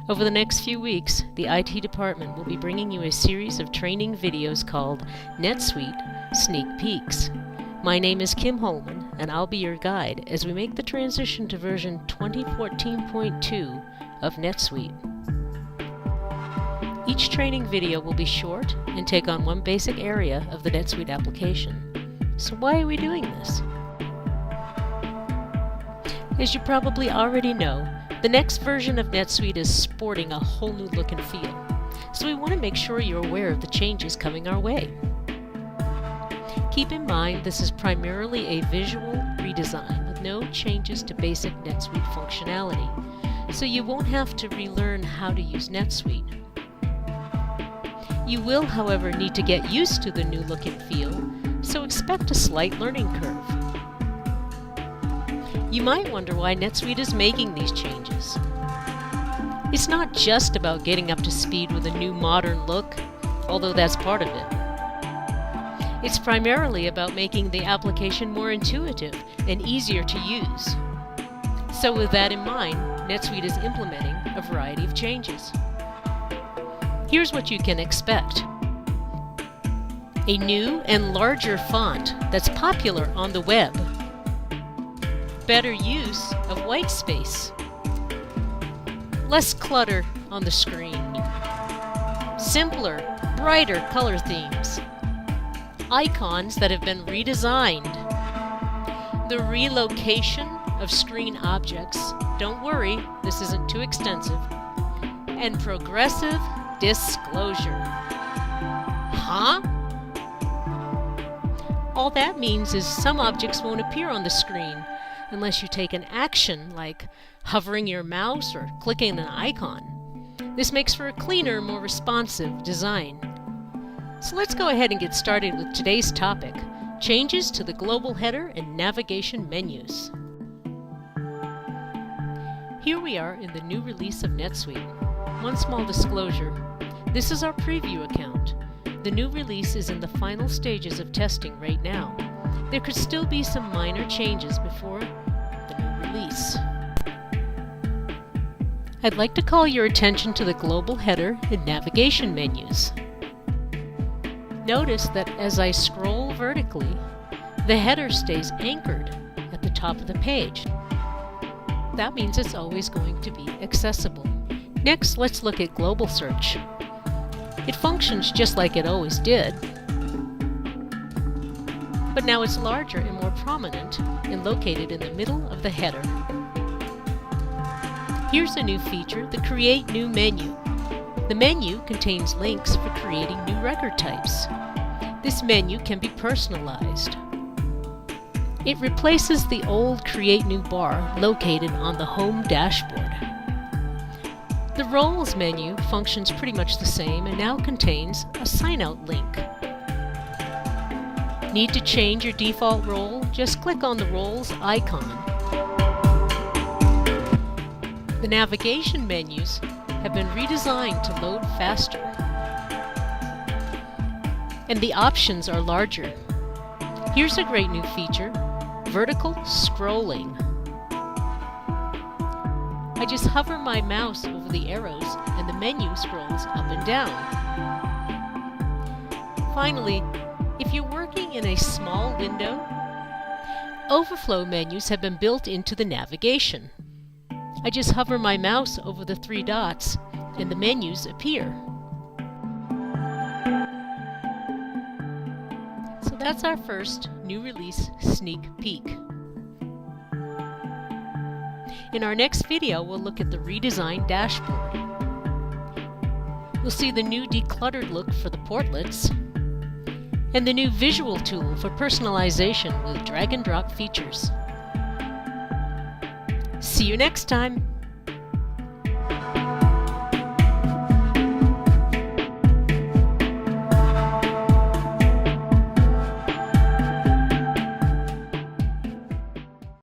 Over the next few weeks, the IT department will be bringing you a series of training videos called NetSuite Sneak Peeks. My name is Kim Holman, and I'll be your guide as we make the transition to version 2014.2 of NetSuite. Each training video will be short and take on one basic area of the NetSuite application. So why are we doing this? As you probably already know, the next version of NetSuite is sporting a whole new look and feel, so we want to make sure you're aware of the changes coming our way. Keep in mind this is primarily a visual redesign with no changes to basic NetSuite functionality, so you won't have to relearn how to use NetSuite. You will, however, need to get used to the new look and feel, so expect a slight learning curve. You might wonder why NetSuite is making these changes. It's not just about getting up to speed with a new modern look, although that's part of it. It's primarily about making the application more intuitive and easier to use. So with that in mind, NetSuite is implementing a variety of changes. Here's what you can expect. A new and larger font that's popular on the web. Better use of white space. Less clutter on the screen. Simpler, brighter color themes. Icons that have been redesigned. The relocation of screen objects. Don't worry, this isn't too extensive. And progressive disclosure. Huh? All that means is some objects won't appear on the screen unless you take an action like hovering your mouse or clicking an icon. This makes for a cleaner, more responsive design. So let's go ahead and get started with today's topic, changes to the global header and navigation menus. Here we are in the new release of NetSuite. One small disclosure, this is our preview account. The new release is in the final stages of testing right now. There could still be some minor changes before the new release. I'd like to call your attention to the global header and navigation menus. Notice that as I scroll vertically, the header stays anchored at the top of the page. That means it's always going to be accessible. Next, let's look at global search. It functions just like it always did, but now it's larger and more prominent and located in the middle of the header. Here's a new feature, the Create New menu. The menu contains links for creating new record types. This menu can be personalized. It replaces the old Create New bar located on the home dashboard. The Roles menu functions pretty much the same and now contains a sign-out link. Need to change your default role? Just click on the Roles icon. The navigation menus have been redesigned to load faster, and the options are larger. Here's a great new feature, vertical scrolling. I just hover my mouse over the arrows and the menu scrolls up and down. Finally, if you're working in a small window, overflow menus have been built into the navigation. I just hover my mouse over the three dots and the menus appear. So that's our first new release sneak peek. In our next video, we'll look at the redesigned dashboard. We'll see the new decluttered look for the portlets and the new visual tool for personalization with drag and drop features. See you next time!